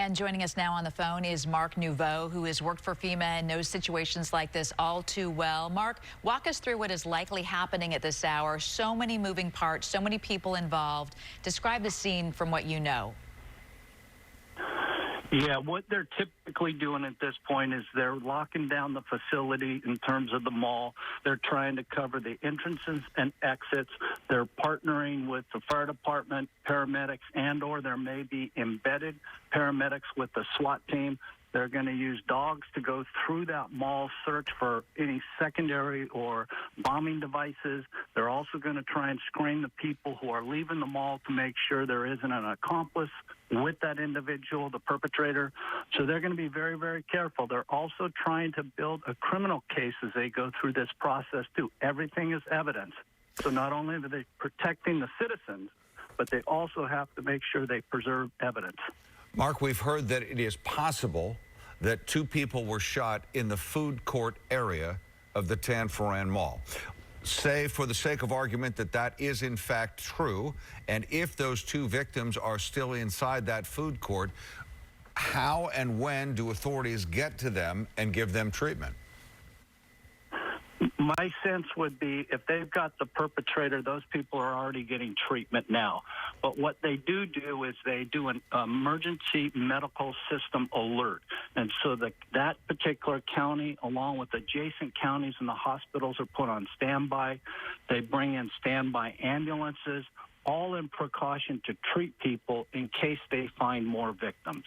And joining us now on the phone is Mark Neveau, who has worked for FEMA and knows situations like this all too well. Mark, walk us through what is likely happening at this hour. So many moving parts, so many people involved. Describe the scene from what you know. Yeah, what they're typically doing at this point is they're locking down the facility in terms of the mall. They're trying to cover the entrances and exits. They're partnering with the fire department, paramedics, and/or there may be embedded paramedics with the SWAT team. They're going to use dogs to go through that mall, search for any secondary or bombing devices. They're also going to try and screen the people who are leaving the mall to make sure there isn't an accomplice with that individual, the perpetrator. So they're going to be very, very careful. They're also trying to build a criminal case as they go through this process, too. Everything is evidence. So not only are they protecting the citizens, but they also have to make sure they preserve evidence. Mark, we've heard that it is possible that 2 people were shot in the food court area of the Tanforan Mall. Say, for the sake of argument, that that is in fact true, and if those 2 victims are still inside that food court, how and when do authorities get to them and give them treatment? My sense would be if they've got the perpetrator, those people are already getting treatment now. But what they do is they do an emergency medical system alert. And so that particular county, along with adjacent counties and the hospitals, are put on standby. They bring in standby ambulances, all in precaution to treat people in case they find more victims.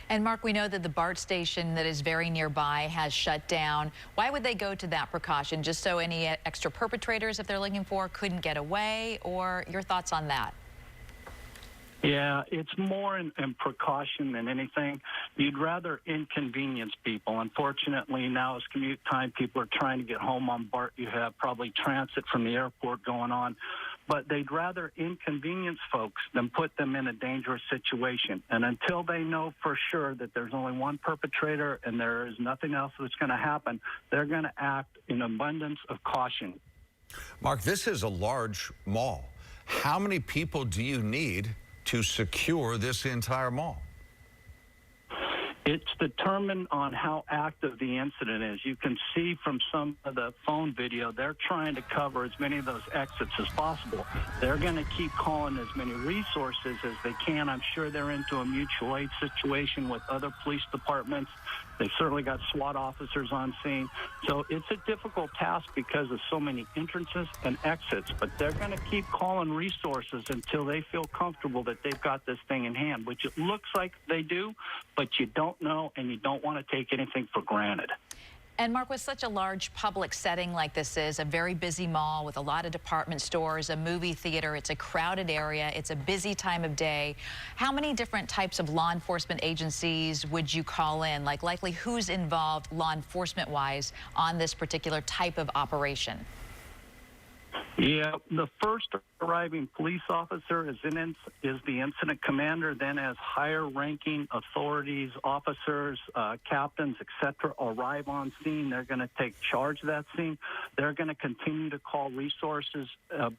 And Mark, we know that the BART station that is very nearby has shut down. Why would they go to that precaution? Just so any extra perpetrators, if they're looking for, couldn't get away? Or your thoughts on that? Yeah, it's more in precaution than anything. You'd rather inconvenience people. Unfortunately, now as commute time, people are trying to get home on BART. You have probably transit from the airport going on. But they'd rather inconvenience folks than put them in a dangerous situation. And until they know for sure that there's only one perpetrator and there is nothing else that's going to happen, they're going to act in abundance of caution. Mark, this is a large mall. How many people do you need to secure this entire mall? It's determined on how active the incident is. You can see from some of the phone video, they're trying to cover as many of those exits as possible. They're going to keep calling as many resources as they can. I'm sure they're into a mutual aid situation with other police departments. They've certainly got SWAT officers on scene. So it's a difficult task because of so many entrances and exits, but they're going to keep calling resources until they feel comfortable that they've got this thing in hand, which it looks like they do, but you don't know and you don't want to take anything for granted. And Mark, with such a large public setting like this is, a very busy mall with a lot of department stores, a movie theater, it's a crowded area, it's a busy time of day. How many different types of law enforcement agencies would you call in? Like likely who's involved law enforcement-wise on this particular type of operation? Yeah, the first arriving police officer is the incident commander. Then as higher-ranking authorities, officers, captains, etc., arrive on scene, they're going to take charge of that scene. They're going to continue to call resources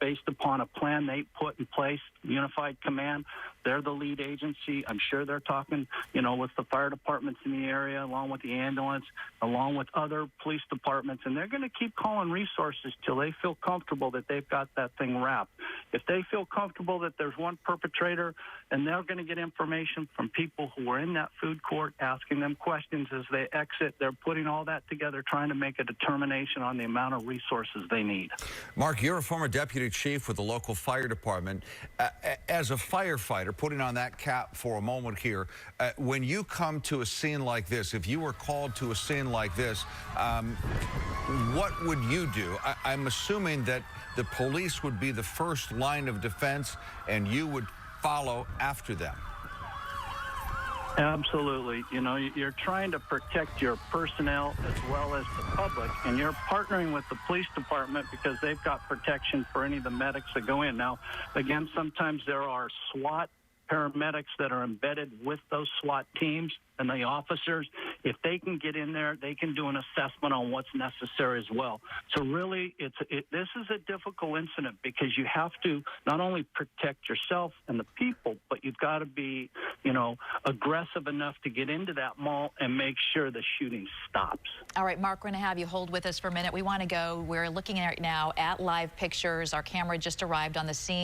based upon a plan they put in place, unified command. They're the lead agency. I'm sure they're talking, with the fire departments in the area, along with the ambulance, along with other police departments, and they're going to keep calling resources till they feel comfortable that they've got that thing wrapped. If they feel comfortable that there's one perpetrator, and they're going to get information from people who are in that food court, asking them questions as they exit, they're putting all that together, trying to make a determination on the amount of resources they need. Mark, you're a former deputy chief with the local fire department. As a firefighter, putting on that cap for a moment here, when you come to a scene like this, if you were called to a scene like this, what would you do? I'm assuming that the police would be the first line of defense and you would follow after them. Absolutely. You're trying to protect your personnel as well as the public, and you're partnering with the police department because they've got protection for any of the medics that go in. Now, again, sometimes there are SWAT paramedics that are embedded with those SWAT teams and the officers, if they can get in there, they can do an assessment on what's necessary as well. So really, this is a difficult incident because you have to not only protect yourself and the people, but you've got to be, aggressive enough to get into that mall and make sure the shooting stops. All right, Mark, we're going to have you hold with us for a minute. We want to go. We're looking right now at live pictures. Our camera just arrived on the scene.